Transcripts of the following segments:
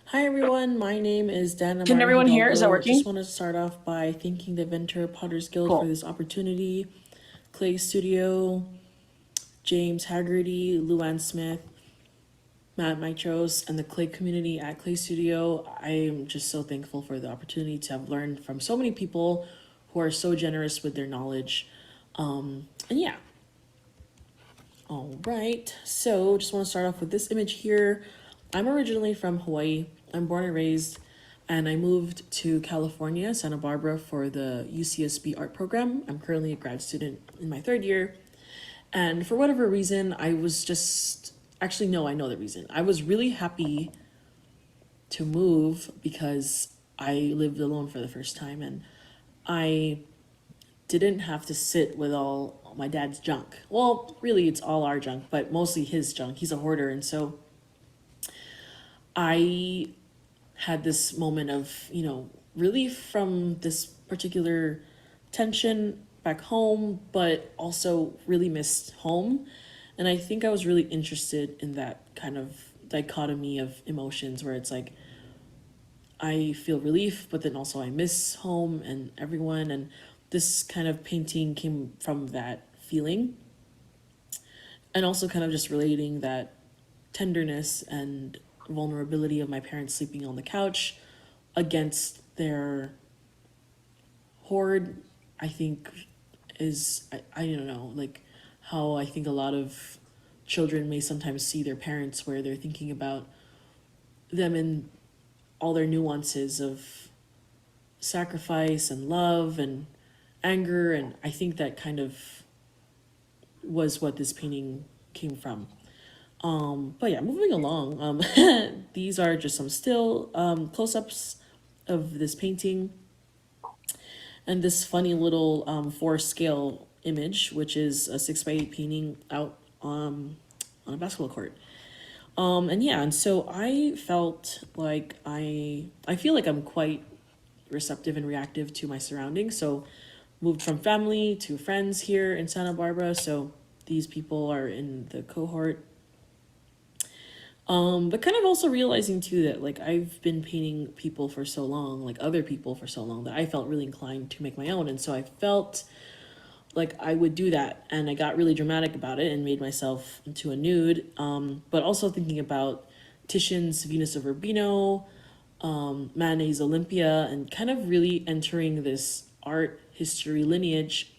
Hi everyone, my name is Dannah Can everyone hear? Is that Hidalgo. Just working? want to start off by thanking the Ventura Potters Guild for Cool. this opportunity. Clay Studio, James Haggerty, Luann Smith, Matt Mitros, and the Clay community at Clay Studio. I am just so thankful for the opportunity to have learned from so many people who are so generous with their knowledge. And yeah, all right. So just want to start off with this image here. I'm originally from Hawaii. I'm born and raised, and I moved to California, Santa Barbara, for the UCSB art program. I'm currently a grad student in my third year. And for whatever reason, I was just actually, no, I know the reason. I was really happy to move because I lived alone for the first time and I didn't have to sit with all my dad's junk. Well, really, it's all our junk, but mostly his junk. He's a hoarder. And so I had this moment of, relief from this particular tension back home, but also really missed home. And I think I was really interested in that kind of dichotomy of emotions where it's like I feel relief, but then also I miss home and everyone. And this kind of painting came from that feeling. And also kind of just relating that tenderness and vulnerability of my parents sleeping on the couch against their hoard. I think is, I don't know, like how I think a lot of children may sometimes see their parents where they're thinking about them in all their nuances of sacrifice and love and anger. And I think that kind of was what this painting came from. But yeah, moving along. These are just some still close-ups of this painting and this funny little 4 scale image, which is a 6x8 painting out on a basketball court. And yeah, and so I felt like I feel like I'm quite receptive and reactive to my surroundings. So moved from family to friends here in Santa Barbara. So these people are in the cohort. But kind of also realizing too that like I've been painting people for so long, like other people for so long, that I felt really inclined to make my own. And so I felt like I would do that. And I got really dramatic about it and made myself into a nude. But also thinking about Titian's Venus of Urbino, Manet's Olympia, and kind of really entering this art history lineage,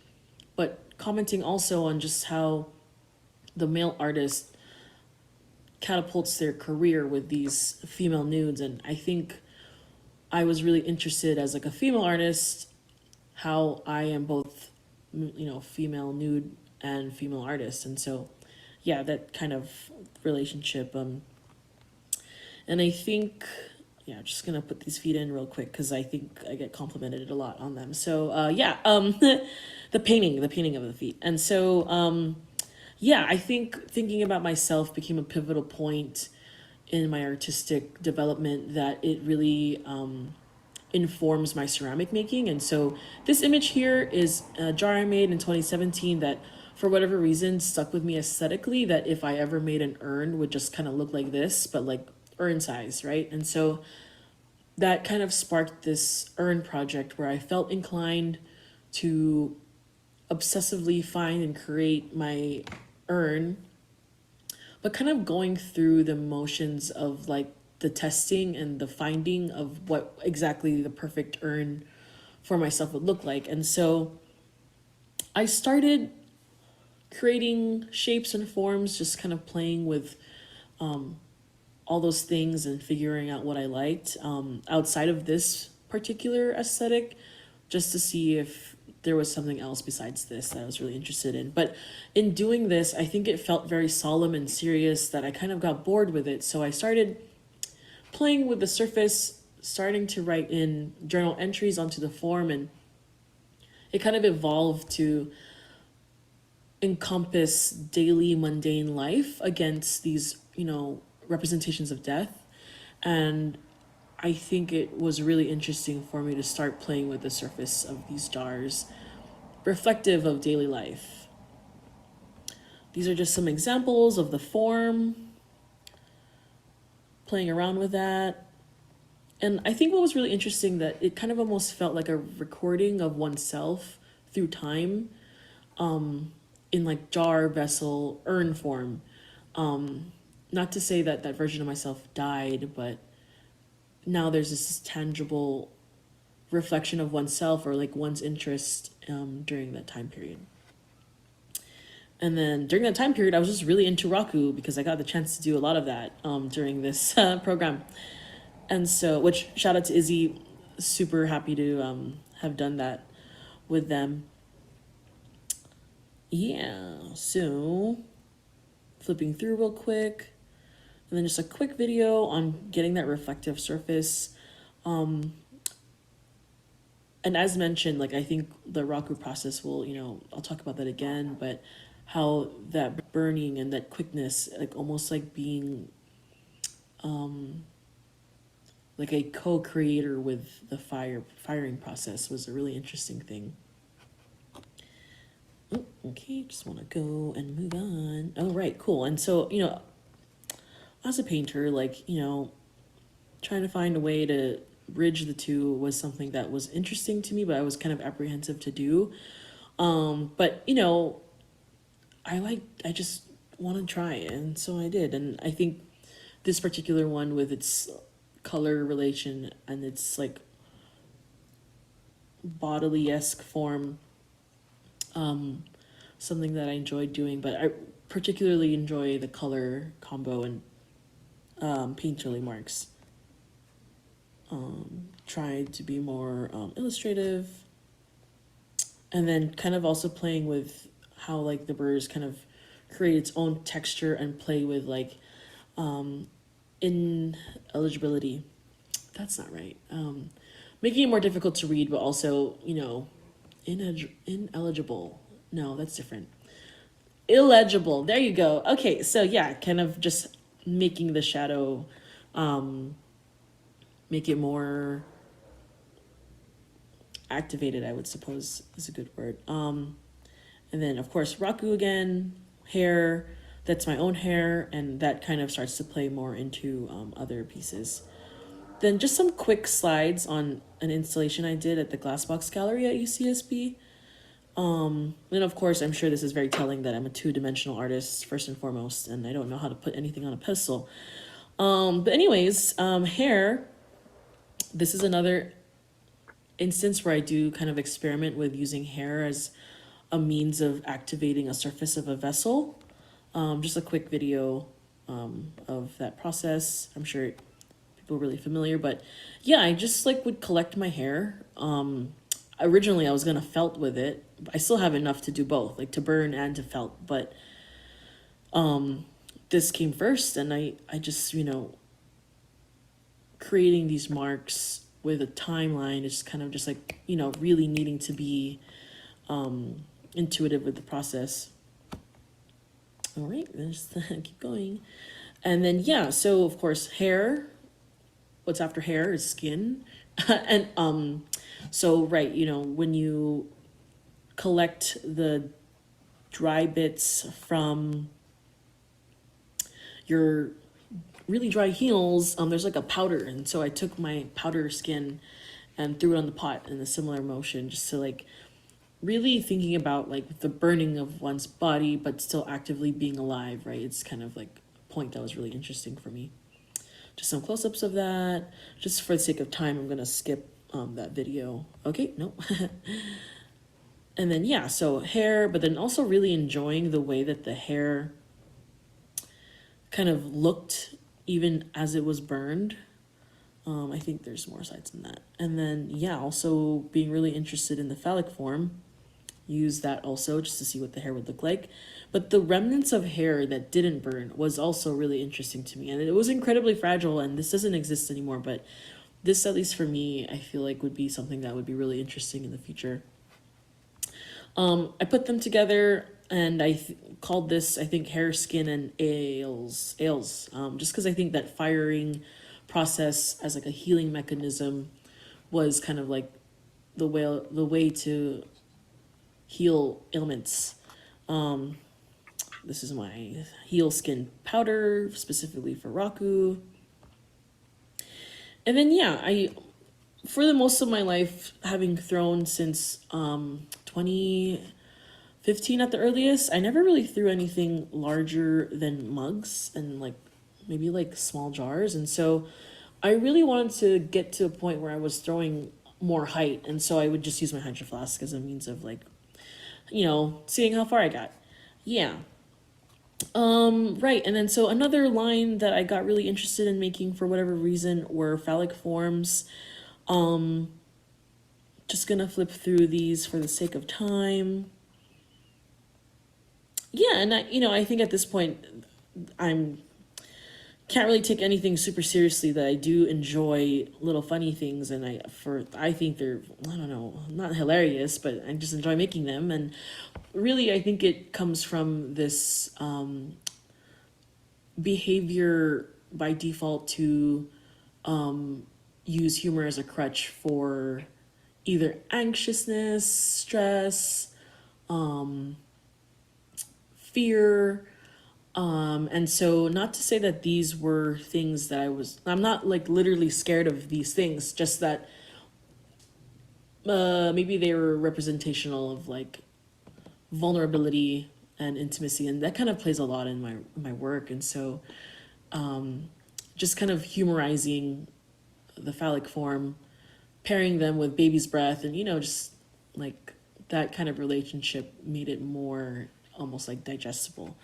but commenting also on just how the male artist catapults their career with these female nudes. And I think I was really interested as like a female artist how I am both, female nude and female artist. And so yeah, that kind of relationship. And I think, yeah, I'm just gonna put these feet in real quick because I think I get complimented a lot on them. So yeah, the painting of the feet. And so yeah, I think thinking about myself became a pivotal point in my artistic development that it really informs my ceramic making. And so this image here is a jar I made in 2017 that for whatever reason stuck with me aesthetically, that if I ever made an urn would just kind of look like this, but like urn size, right? And so that kind of sparked this urn project where I felt inclined to obsessively find and create my urn, but kind of going through the motions of like the testing and the finding of what exactly the perfect urn for myself would look like. And so I started creating shapes and forms, just kind of playing with all those things and figuring out what I liked outside of this particular aesthetic, just to see if there was something else besides this that I was really interested in. But in doing this, I think it felt very solemn and serious that I kind of got bored with it. So I started playing with the surface, starting to write in journal entries onto the form, and it kind of evolved to encompass daily mundane life against these, representations of death. And I think it was really interesting for me to start playing with the surface of these jars, reflective of daily life. These are just some examples of the form, playing around with that. And I think what was really interesting that it kind of almost felt like a recording of oneself through time, in like jar, vessel, urn form. Not to say that that version of myself died, but now there's this tangible reflection of oneself or like one's interest during that time period. And then during that time period, I was just really into Raku because I got the chance to do a lot of that during this program. And so, which shout out to Izzy, super happy to have done that with them. Yeah, so flipping through real quick, and then just a quick video on getting that reflective surface. And as mentioned, like I think the Raku process will, I'll talk about that again, but how that burning and that quickness, like almost like being like a co-creator with the firing process was a really interesting thing. Oh, okay, just want to go and move on. Oh, right, cool. And so, as a painter, like, trying to find a way to bridge the two was something that was interesting to me, but I was kind of apprehensive to do. But I just want to try it, and so I did. And I think this particular one with its color relation and its like bodily-esque form, something that I enjoyed doing, but I particularly enjoy the color combo and painterly marks. Tried to be more illustrative, and then kind of also playing with how like the birds kind of create its own texture and play with like ineligibility. That's not right. Making it more difficult to read, but also, ineligible. No, that's different. Illegible. There you go. Okay, so yeah, kind of just making the shadow make it more activated, I would suppose is a good word. And then of course Raku again, hair, that's my own hair, and that kind of starts to play more into other pieces. Then just some quick slides on an installation I did at the Glassbox Gallery at UCSB. And of course, I'm sure this is very telling that I'm a two-dimensional artist first and foremost, and I don't know how to put anything on a pedestal. But anyways, hair. This is another instance where I do kind of experiment with using hair as a means of activating a surface of a vessel. Just a quick video of that process. I'm sure people are really familiar, but yeah, I just like would collect my hair. Originally I was gonna felt with it. I still have enough to do both, like to burn and to felt, but this came first, and I just, creating these marks with a timeline is kind of just like, really needing to be intuitive with the process. All right, let's keep going. And then, yeah, so of course, hair. What's after hair is skin. And so, right, when you collect the dry bits from your really dry heels, there's like a powder. And so I took my powder skin and threw it on the pot in a similar motion, just to like really thinking about like the burning of one's body, but still actively being alive, right? It's kind of like a point that was really interesting for me. Just some close-ups of that. Just for the sake of time, I'm gonna skip that video. Okay, no. And then yeah, so hair, but then also really enjoying the way that the hair kind of looked even as it was burned. I think there's more sides in that. And then yeah, also being really interested in the phallic form. Use that also just to see what the hair would look like. But the remnants of hair that didn't burn was also really interesting to me. And it was incredibly fragile, and this doesn't exist anymore, but this, at least for me, I feel like would be something that would be really interesting in the future. I put them together, and I called this, I think, hair, skin, and ales, just because I think that firing process as like a healing mechanism was kind of like the way to heal ailments. This is my heal skin powder specifically for Raku. And then yeah, I for the most of my life, having thrown since 2015 at the earliest, I never really threw anything larger than mugs and like maybe like small jars. And so I really wanted to get to a point where I was throwing more height. And so I would just use my hydro flask as a means of like, seeing how far I got. Yeah. Right. And then so another line that I got really interested in making for whatever reason were phallic forms. Just gonna flip through these for the sake of time. Yeah, and I think at this point I'm can't really take anything super seriously. That I do enjoy little funny things, and I think they're, I don't know, not hilarious, but I just enjoy making them. And really, I think it comes from this behavior by default to use humor as a crutch for either anxiousness, stress, fear. And so, not to say that these were things that I'm not like literally scared of these things, just that maybe they were representational of like vulnerability and intimacy. And that kind of plays a lot in my work. And so, just kind of humorizing the phallic form, pairing them with baby's breath, and just like that kind of relationship made it more almost like digestible.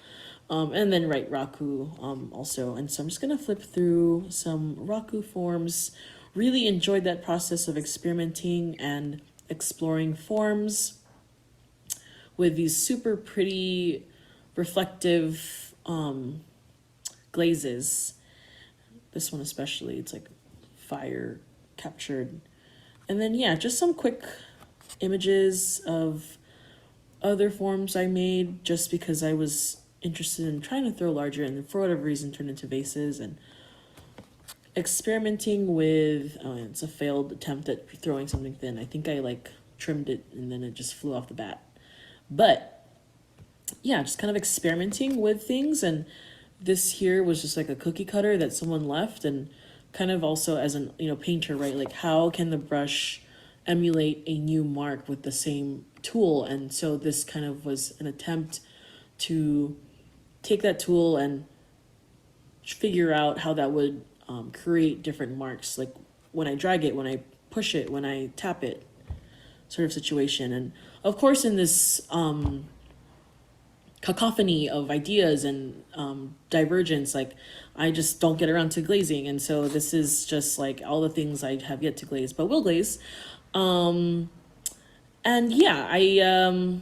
And then right, raku also. And so I'm just gonna flip through some raku forms. Really enjoyed that process of experimenting and exploring forms with these super pretty reflective glazes. This one especially, it's like fire captured. And then yeah, just some quick images of other forms I made just because I was interested in trying to throw larger, and for whatever reason turned into vases. And experimenting with, oh, it's a failed attempt at throwing something thin. I think I like trimmed it and then it just flew off the bat. But yeah, just kind of experimenting with things. And this here was just like a cookie cutter that someone left, and kind of also as an painter, right? Like how can the brush emulate a new mark with the same tool? And so this kind of was an attempt to take that tool and figure out how that would create different marks, like when I drag it, when I push it, when I tap it, sort of situation. And of course, in this cacophony of ideas and divergence, like I just don't get around to glazing. And so this is just like all the things I have yet to glaze, but will glaze. And yeah, I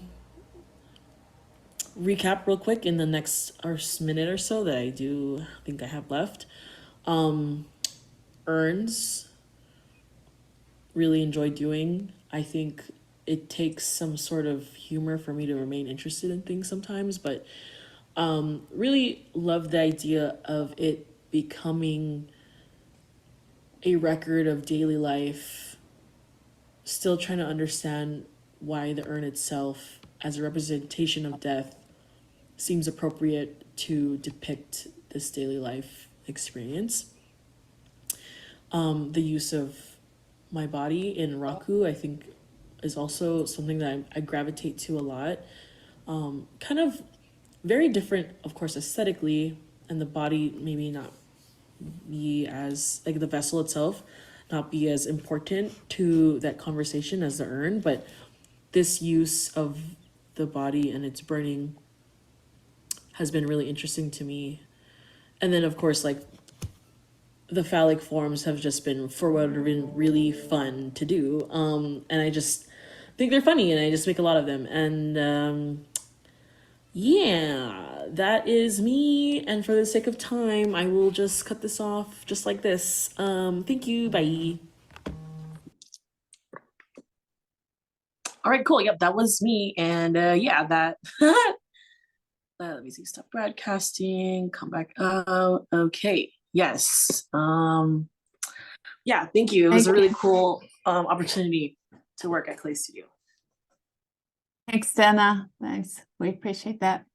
recap real quick in the next minute or so that I do think I have left. Urns, really enjoy doing. I think it takes some sort of humor for me to remain interested in things sometimes, but really love the idea of it becoming a record of daily life, still trying to understand why the urn itself, as a representation of death, seems appropriate to depict this daily life experience. The use of my body in raku, I think, is also something that I gravitate to a lot. Kind of very different, of course, aesthetically, and the body maybe not be as, like the vessel itself, not be as important to that conversation as the urn, but this use of the body and its burning has been really interesting to me. And then, of course, like the phallic forms have just been, for what have been really fun to do. And I just think they're funny, and I just make a lot of them. And yeah, that is me. And for the sake of time, I will just cut this off just like this. Thank you. Bye. All right, cool. Yep, that was me. And yeah, that. Let me see. Stop broadcasting. Come back. Okay. Yes. Yeah. Thank you. It was a really cool opportunity to work at Clay Studio. Thanks, Dannah. Thanks. We appreciate that.